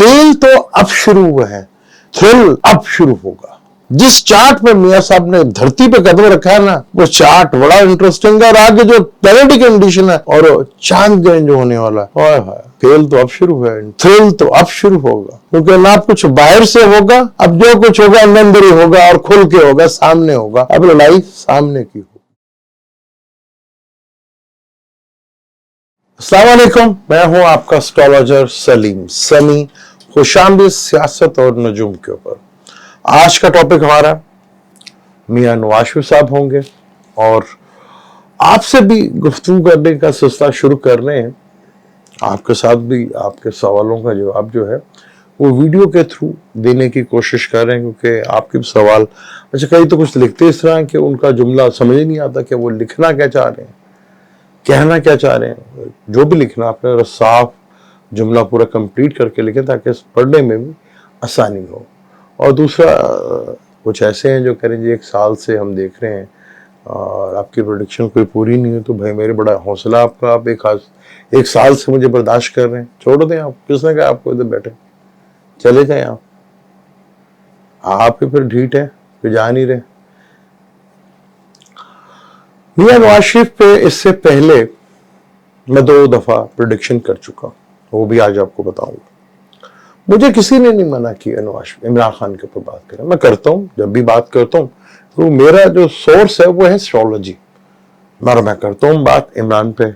खेल तो अब शुरू हुआ है, थ्रिल अब शुरू होगा। जिस चार्ट में मियां साहब ने धरती पे कदम रखा है ना, वो चार्ट बड़ा इंटरेस्टिंग है। और आगे जो प्लैनेटरी कंडीशन है और चांद जो होने वाला है, खेल तो अब शुरू हुआ है, थ्रिल तो अब शुरू होगा। क्योंकि ना कुछ बाहर से होगा, अब जो कुछ होगा अंदर ही होगा और खुल के होगा, सामने होगा। अब लड़ाई सामने की होगी। अस्सलाम वालेकुम, मैं हूं आपका एस्ट्रोलॉजर सलीम समी, खुशामदीद सियासत और नजूम के ऊपर। आज का टॉपिक हमारा मियां नवाज शरीफ साहब होंगे और आपसे भी गुफ्तगू करने का सिलसिला शुरू कर रहे हैं। आपके साथ भी आपके सवालों का जवाब जो है वो वीडियो के थ्रू देने की कोशिश कर रहे हैं, क्योंकि आपके भी सवाल अच्छा कई तो कुछ लिखते इस तरह कि उनका जुमला समझ ही नहीं आता कि वो लिखना क्या चाह रहे हैं, कहना क्या चाह रहे हैं। जो भी लिखना आपने साफ जुमला पूरा कंप्लीट करके लिखें ताकि पढ़ने में भी आसानी हो। और दूसरा, कुछ ऐसे हैं जो कह रहे हैं जी 1 साल से हम देख रहे हैं और आपकी प्रोडिक्शन कोई पूरी नहीं है, तो भाई मेरे बड़ा हौसला आपका, आप एक साल से मुझे बर्दाश्त कर रहे हैं, छोड़ दें आप। किसने कहा आपको इधर बैठे, चले जाएं आप ही फिर ढीठ है, फिर जा नहीं रहे। मियां नवाज शरीफ पे इससे पहले मैं 2 दफा प्रेडिक्शन कर चुका हूं, वो भी आज आपको बताऊंगा। मुझे किसी ने नहीं मना किया इमरान खान के ऊपर बात करें, मैं करता हूं। जब भी बात करता हूं तो मेरा जो सोर्स है वो है एस्ट्रोलॉजी, मगर मैं करता हूं बात इमरान पे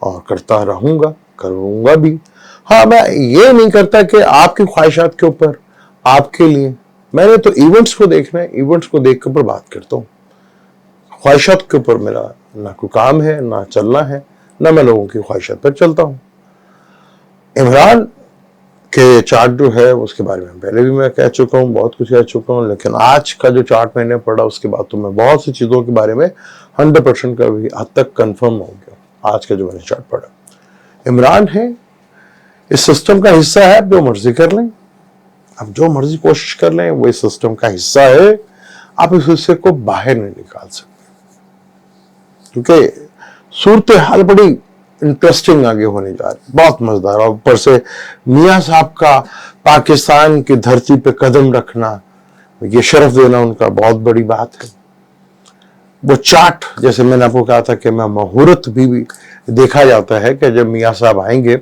और करता रहूंगा, करूंगा भी। हाँ, मैं ये नहीं करता कि आपकी ख्वाहिशात के ऊपर आपके लिए, मैंने तो इवेंट्स को देखना है, इवेंट्स को देख के ऊपर बात करता हूँ। ख्वाहिशात के ऊपर मेरा ना कोई काम है, ना चलना है, ना मैं लोगों की ख्वाहिशात पर चलता हूँ। इमरान के चार्ट जो है उसके बारे में पहले भी मैं कह चुका हूँ, बहुत कुछ कह चुका हूँ, लेकिन आज का जो चार्ट मैंने पढ़ा उसके बाद तो मैं बहुत सी चीज़ों के बारे में 100% का भी हद तक कन्फर्म हो गया। आज का जो मैंने चार्ट पढ़ा, इमरान है इस सिस्टम का हिस्सा है, आप जो मर्जी कर लें, आप जो मर्जी कोशिश कर लें, वो इस सिस्टम का हिस्सा है। आप इस हिस्से को बाहर नहीं निकाल सकते, क्योंकि सूरत हाल बड़ी इंटरेस्टिंग आगे होने जा रही, बहुत मजेदार। और ऊपर से मियां साहब का पाकिस्तान की धरती पे कदम रखना, ये शर्फ देना उनका बहुत बड़ी बात है। वो चार्ट, जैसे मैंने आपको कहा था कि मैं मुहूर्त भी देखा जाता है कि जब मियां साहब आएंगे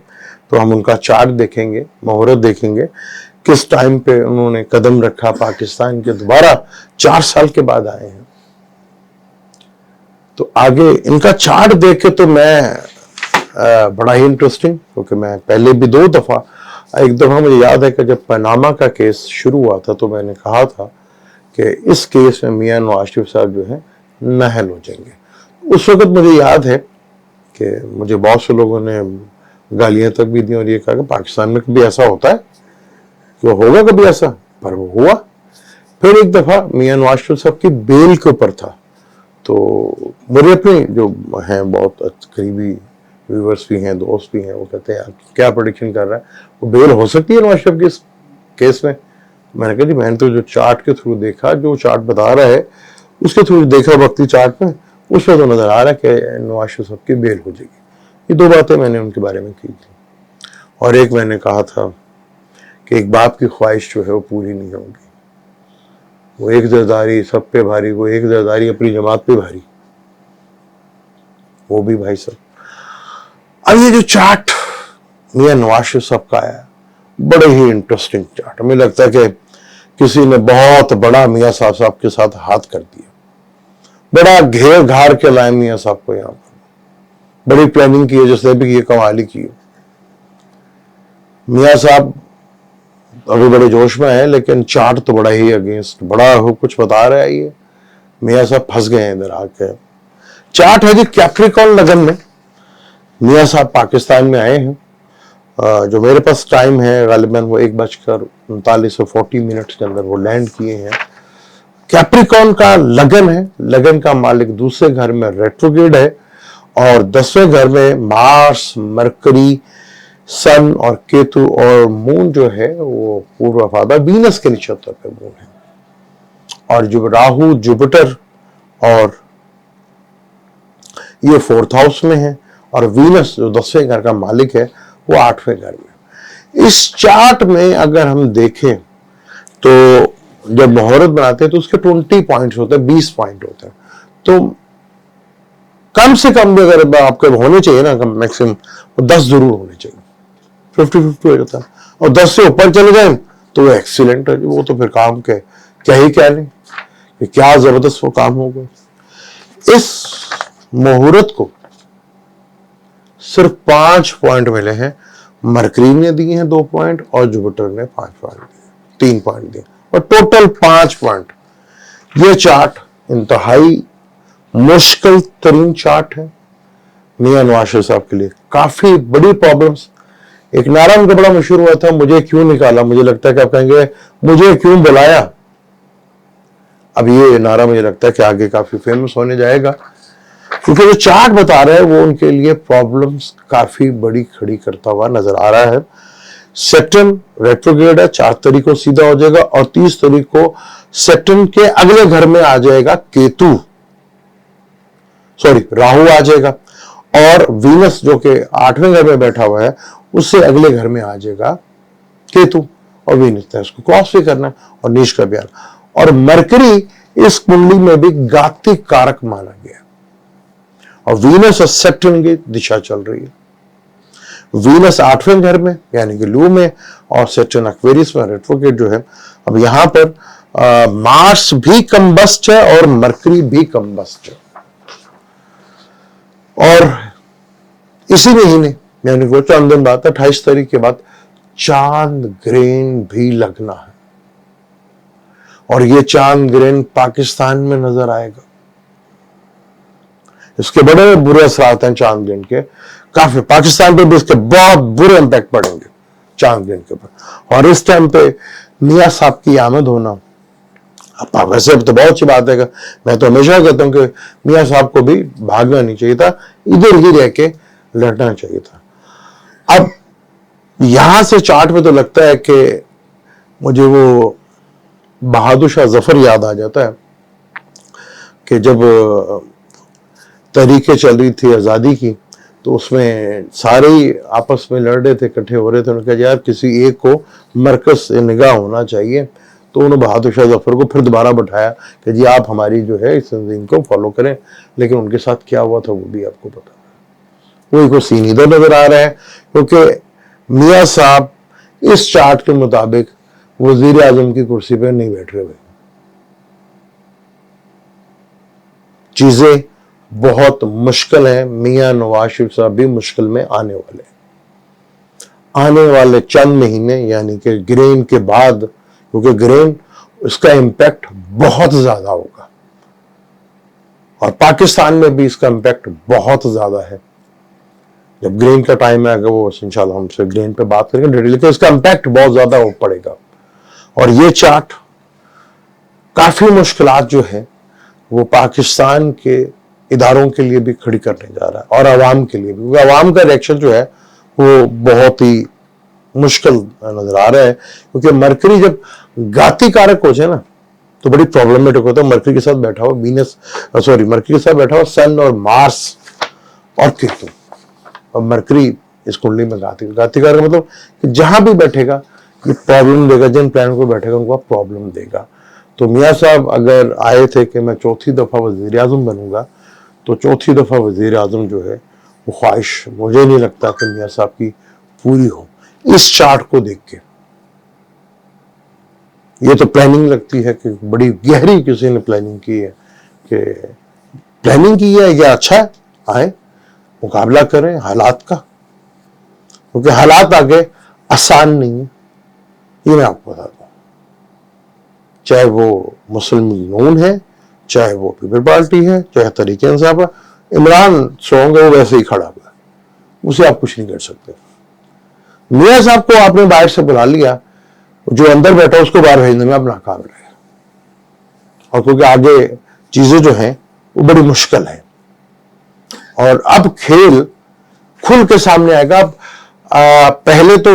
तो हम उनका चार्ट देखेंगे, मुहूर्त देखेंगे, किस टाइम पे उन्होंने कदम रखा पाकिस्तान के, दोबारा 4 साल के बाद आए हैं। तो आगे इनका चार्ट देख के तो मैं बड़ा ही इंटरेस्टिंग, क्योंकि मैं पहले भी 2 दफा, एक दफा मुझे याद है कि जब पनामा का केस शुरू हुआ था तो मैंने कहा था कि इस केस में मियां नवाज शरीफ साहब जो है नाअहल हो जाएंगे। उस वक्त मुझे याद है कि मुझे बहुत से लोगों ने गालियां तक भी दी और ये कहा कि पाकिस्तान में कभी ऐसा होता है, कि होगा कभी ऐसा, पर वो हुआ। फिर एक दफा मियां नवाज शरीफ साहब की बेल के ऊपर था, तो मेरे अपने जो हैं बहुत करीबी व्यूवर्स भी हैं, दोस्त भी हैं, वो कहते हैं क्या प्रेडिक्शन कर रहा है, वो बेल हो सकती है नवाज शरीफ के इस केस में। मैंने कहा जी मैंने तो जो चार्ट के थ्रू देखा, जो चार्ट बता रहा है उसके थ्रू देखा वक्ती चार्ट में, उसमें तो नजर आ रहा है कि नवाज शरीफ साहब की बेल हो जाएगी। ये 2 बातें मैंने उनके बारे में की थी। और एक मैंने कहा था कि एक बाप की ख्वाहिश जो है वो पूरी नहीं होगी, वो एक जरदारी सब पे भारी, वो एक जरदारी अपनी जमात पे भारी, वो भी भाई साहब। अब ये जो चार्ट मियां नवाज शरीफ साहब का आया, बड़े ही इंटरेस्टिंग चार्ट। हमें लगता है कि किसी ने बहुत बड़ा मियां साहब के साथ हाथ कर दिया, बड़ा घेर घार के लाए मियां साहब को, यहाँ पर बड़ी प्लानिंग की है, जिसने भी ये कमाली की है। मियां साहब अभी बड़े जोश में है, लेकिन चार्ट तो बड़ा ही अगेंस्ट, बड़ा हो कुछ बता रहा है। ये मियां साहब फंस गए हैं इधर आके। चार्ट है जी कैप्रिकॉर्न लगन में, मियां साहब पाकिस्तान में आए हैं। जो मेरे पास टाइम है गालिबन वो 1:39 के अंदर वो लैंड किए हैं। कैप्रिकॉर्न का लगन है, लगन का मालिक दूसरे घर में रेट्रोग्रेड है और 10वें घर में मार्स, मरकरी, सन और केतु, और मून जो है वो पूर्व वफादार वीनस के नक्षत्र पे मून है। और जो राहु, जुपिटर और ये 4th हाउस में है, और वीनस जो 10वें घर का मालिक है वो 8वें घर में। इस चार्ट में अगर हम देखें तो जब मुहूर्त बनाते हैं तो उसके 20 पॉइंट्स होते हैं, 20 पॉइंट होते हैं। तो कम से कम भी अगर आपके होने चाहिए ना, मैक्सिमम 10 जरूर होने चाहिए, 50-50 हो जाता है। और 10 से ऊपर चले जाए तो वो एक्सीलेंट है, वो तो फिर काम के क्या ही क्या नहीं, क्या जबरदस्त वो काम होगा। इस मुहूर्त को सिर्फ 5 पॉइंट मिले हैं। मरकरी ने दिए हैं 2 पॉइंट और जुपिटर ने 5 पॉइंट दिए, 3 पॉइंट दिए, और टोटल 5 पॉइंट। ये चार्ट इंतहाई मुश्किल तरीन चार्ट है मियां नवाज शरीफ साहब के लिए। काफी बड़ी प्रॉब्लम्स। एक नारा उनका बड़ा मशहूर हुआ था, मुझे क्यों निकाला। मुझे लगता है कि आप कहेंगे मुझे क्यों बुलाया। अब ये नारा मुझे लगता है कि आगे काफी फेमस होने जाएगा, क्योंकि जो चार्ट बता रहा है वो उनके लिए प्रॉब्लम्स काफी बड़ी खड़ी करता हुआ नजर आ रहा है। सैटर्न रेट्रोग्रेड है, 4 तारीख को सीधा हो जाएगा और 30 तारीख को सैटर्न के अगले घर में आ जाएगा केतु, राहु आ जाएगा, और वीनस जो कि 8वें घर में बैठा हुआ है उससे अगले घर में आ जाएगा केतु, और वीनस ने उसको क्रॉस भी करना है और नीच का भी आना। और मरकरी इस कुंडली में भी घातिक कारक माना गया, और वीनस और सैटर्न की दिशा चल रही है। वीनस 8वें घर में यानी कि लू में, और सैटर्न एक्वेरियस में रेट्रोग्रेड जो है। अब यहां पर मार्स भी कम्बस्ट है और मरकरी भी कम्बस्ट है, और इसी महीने यानी वो चंद दिन बाद 28 तारीख के बाद चांद ग्रहण भी लगना है, और ये चांद ग्रहण पाकिस्तान में नजर आएगा। इसके बड़े बुरे असरात हैं चांद ग्रहण के, काफी पाकिस्तान पे भी इसके बहुत बुरे इंपैक्ट पड़ेंगे चांद ग्रहण के ऊपर। और इस टाइम पे मियां साहब की आमद होना, अब वैसे तो बहुत अच्छी बात है। मैं तो हमेशा कहता हूं कि मियां साहब को भी भागना नहीं चाहिए था, इधर ही रह के लड़ना चाहिए था। अब यहां से चार्ट में तो लगता है कि मुझे वो बहादुर शाह जफर याद आ जाता है कि जब तहरीकें चल रही थी आज़ादी की, तो उसमें सारे ही आपस में लड़ रहे थे, इकट्ठे हो रहे थे। उन्होंने कहा यार किसी एक को मरकज से निगाह होना चाहिए, तो उन्होंने बहादुर शाह जफर को फिर दोबारा बैठाया कि जी आप हमारी जो है इस तंजीम को फॉलो करें। लेकिन उनके साथ क्या हुआ था वो भी आपको पता है। वही को सीन इधर नजर आ रहा है, क्योंकि मियां साहब इस चार्ट के मुताबिक वजीर आजम की कुर्सी पर नहीं बैठ रहे हुए। चीजें बहुत मुश्किल है। मियां नवाज शरीफ साहब भी मुश्किल में आने वाले चंद महीने, यानी कि ग्रहण के बाद, क्योंकि ग्रहण इसका इंपैक्ट बहुत ज्यादा होगा, और पाकिस्तान में भी इसका इंपैक्ट बहुत ज्यादा है। जब ग्रहण का टाइम है, अगर वो इंशाल्लाह हमसे ग्रहण पे बात करेंगे डिटेल, लेकिन इसका इंपैक्ट बहुत ज्यादा हो पड़ेगा। और ये चार्ट काफी मुश्किलात जो है वो पाकिस्तान के इदारों के लिए भी खड़ी करने जा रहा है, और आवाम के लिए भी। आवाम का रिएक्शन जो है वो बहुत ही मुश्किल नजर आ रहा है, क्योंकि मरकरी जब घाती कारक हो जाए ना तो बड़ी प्रॉब्लमेटिक होता है। मरकरी के साथ बैठा हुआ मरकरी के साथ बैठा हुआ सन और मार्स और केतु, और मरकरी इस कुंडली में घाती कारक मतलब कि जहां भी बैठेगा ये प्रॉब्लम देगा, जिन प्लान को बैठेगा उनको प्रॉब्लम देगा। तो मियां साहब अगर आए थे कि मैं चौथी दफा वजीर आजम बनूंगा, तो चौथी दफा वजीर आजम जो है वो ख्वाहिश मुझे नहीं लगता कि मियां साहब की पूरी हो इस चार्ट को देख के। ये तो प्लानिंग लगती है कि बड़ी गहरी किसी ने प्लानिंग की है, कि प्लानिंग की है या अच्छा है, आए मुकाबला करें हालात का, क्योंकि हालात आगे आसान नहीं है। ये मैं आपको बताता हूं, चाहे वो मुस्लिम नून है, चाहे वो पीपल पार्टी है, चाहे तहरीक इंसाफ है। इमरान स्ट्रॉन्ग है, वो वैसे ही खड़ा हुआ है, उसे आप कुछ नहीं कर सकते। मियां साहब को आपने बाहर से बुला लिया, जो अंदर बैठा उसको बाहर भेजने में आप नाकाम रहे, और क्योंकि आगे चीजें जो हैं वो बड़ी मुश्किल है, और अब खेल खुल के सामने आएगा। अब पहले तो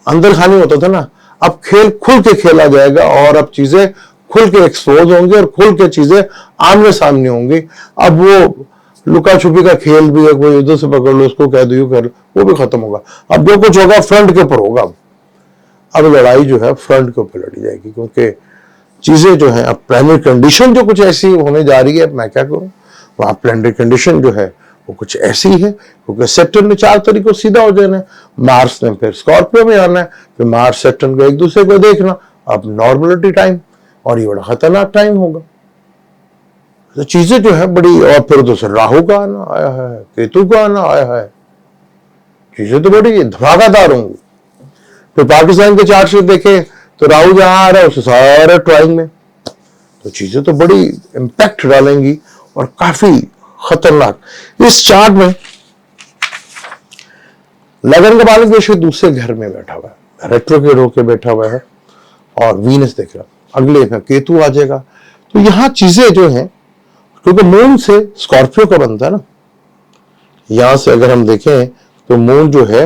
अंदर खाने होता था ना, अब खेल खुल के खेला जाएगा, और अब चीजें खुल के एक्सपोज होंगी और खुल के चीजें आमने सामने होंगी। अब वो लुका छुपी का खेल भी है, कोई इधर से पकड़ लो, उसको कह दो, यू कर लो, वो भी खत्म होगा। अब जो कुछ होगा फ्रंट के ऊपर होगा। अब लड़ाई जो है फ्रंट के ऊपर लड़ी जाएगी, क्योंकि चीजें जो है अब प्राइमरी कंडीशन जो कुछ ऐसी होने जा रही है, मैं क्या करूं, वहां प्राइमरी कंडीशन जो है वो कुछ ऐसी है, क्योंकि सेप्टन में 4 तारीख को सीधा हो जाना है, मार्स ने फिर स्कॉर्पियो में आना है, फिर मार्स सेप्टन को एक दूसरे को देखना, अब नॉर्मलिटी टाइम, और ये बड़ा खतरनाक टाइम होगा। तो चीजें जो है बड़ी, और फिर दूसरे राहु का आना आया है, केतु का आना आया है, चीजें तो बड़ी धमाकेदार होंगी। फिर पाकिस्तान के चार्ट से देखें तो राहु जहां आ रहा है उससे सारे ट्राइंग में, तो चीजें तो बड़ी इंपैक्ट डालेंगी और काफी खतरनाक। इस चार्ट में लगन का मालिक वैसे दूसरे घर में बैठा हुआ है, रेट्रोग्रेड होके बैठा हुआ है, और वीनस देख रहा, अगले में केतु आ जाएगा। तो यहां चीजें जो हैं, क्योंकि मून से स्कॉर्पियो का बनता है ना, यहां से अगर हम देखें तो मून जो है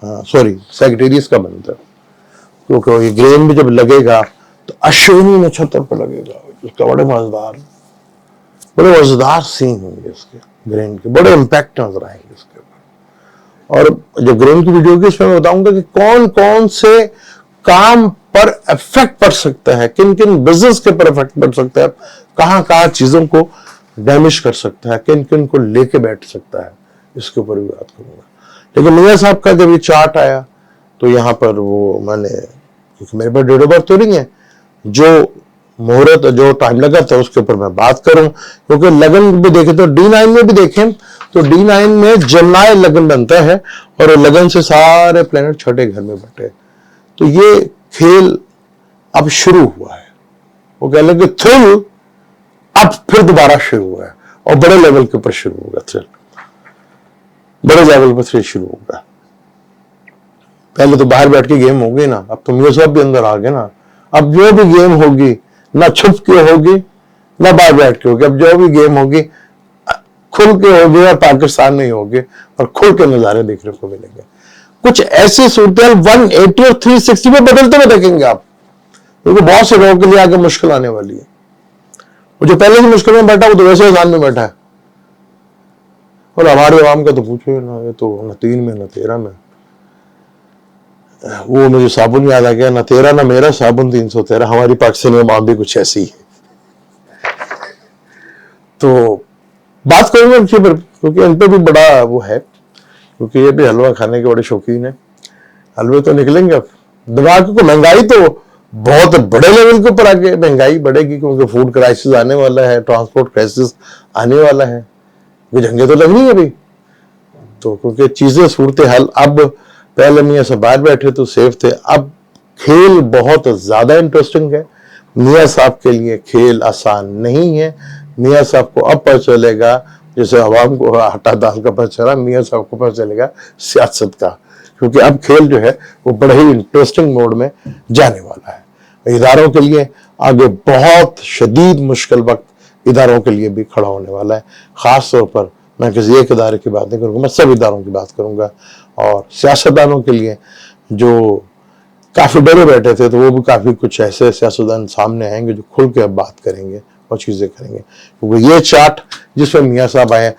सैजिटेरियस का बनता है, क्योंकि ये ग्रेन में जब लगेगा तो अश्विनी नक्षत्र पर लगेगा, उसका बड़े मजेदार सीन होंगे इसके, ग्रेन के बड़े इंपैक्ट नजर आएंगे इसके ऊपर। और जो ग्रेन की वीडियो की इसमें मैं बताऊंगा कि कौन कौन से काम पर इफेक्ट पड़ सकता है, किन किन बिजनेस के पर इफेक्ट पड़ सकता है, कहां कहां चीजों को डैमेज कर सकता है, किन किन को लेके बैठ सकता है, इसके ऊपर भी बात करूंगा। लेकिन मियां साहब का जब ये चार्ट आया तो यहाँ पर वो मैंने, क्योंकि मेरे पास डेट ऑफ बर्थ तो नहीं है, जो मुहूर्त जो टाइम लगा था उसके ऊपर मैं बात करूं, क्योंकि लगन भी देखें तो D9 में भी देखें तो D9 में जमनाय लगन बनता है, और लगन से सारे प्लेनेट छठे घर में बैठे। तो ये खेल अब शुरू हुआ है, वो कह लेंगे थ्रिल अब फिर दोबारा शुरू हुआ है, और बड़े लेवल के ऊपर शुरू होगा थ्रिल, बड़े लेवल पर थ्रिल शुरू होगा। पहले तो बाहर बैठ के गेम होगी ना, अब तो मियां साहब भी अंदर आ गए ना, अब जो भी गेम होगी ना छुप के होगी ना बाहर बैठ के होगी, अब जो भी गेम होगी खुल के होगी, और पाकिस्तान में ही होगी, और खुल के नजारे देखने को मिलेंगे। कुछ ऐसी सूरत 180 और 360 में बदलते हुए देखेंगे आप, क्योंकि बहुत से लोगों के लिए आगे मुश्किल आने वाली है। वो जो पहले से मुश्किल में बैठा वो तो वैसे आसान में बैठा है, और हमारे आवाम का तो पूछो ना, ये तो न 3 में न 13 में। वो मुझे साबुन याद आ गया, ना 13 ना मेरा साबुन 313, हमारी पाकिस्तानी आवाम भी कुछ ऐसी है। तो बात करूंगा इनके पर, क्योंकि इन पर भी बड़ा वो है, क्योंकि ये भी हलवा खाने के बड़े शौकीन है, हलवे तो निकलेंगे। अब दिमाग को, महंगाई तो बहुत बड़े लेवल के ऊपर आगे महंगाई बढ़ेगी, क्योंकि फूड क्राइसिस आने वाला है, ट्रांसपोर्ट क्राइसिस आने वाला है, जंगे तो लगनी है भाई। तो क्योंकि चीजें सूरत हाल, अब पहले मियां साहब बाहर बैठे तो सेफ थे, अब खेल बहुत ज्यादा इंटरेस्टिंग है। मियां साहब के लिए खेल आसान नहीं है। मियां साहब को अब पता चलेगा, जैसे अवाम को आटा दाल का पता चला, मियां साहब को पता चलेगा सियासत का, क्योंकि अब खेल जो है वो बड़े ही इंटरेस्टिंग मोड में जाने वाला है। इदारों के लिए आगे बहुत शदीद मुश्किल वक्त इदारों के लिए भी खड़ा होने वाला है। खास तौर पर मैं किसी एक इदारे की बात नहीं करूंगा, मैं सब इदारों की बात करूंगा। और सियासतदानों के लिए जो काफी डरे बैठे थे, तो वो भी काफी कुछ ऐसे सियासतदान सामने आएंगे जो खुल के अब बात करेंगे और चीजें करेंगे। क्योंकि ये चार्ट जिसमें मियां साहब आए,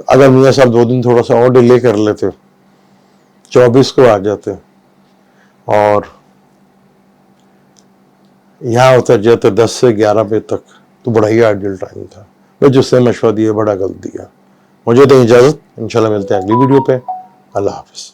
अगर मियां साहब 2 दिन थोड़ा सा और डिले कर लेते, 24 को आ जाते और यहाँ उतर जाते 10 से 11 बजे तक, तो बड़ा ही आइडियल टाइम था। मैं जिससे मशवरा दिया बड़ा गलत दिया। मुझे तो इजाजत, इंशाल्लाह मिलते हैं अगली वीडियो पे। अल्लाह हाफिज।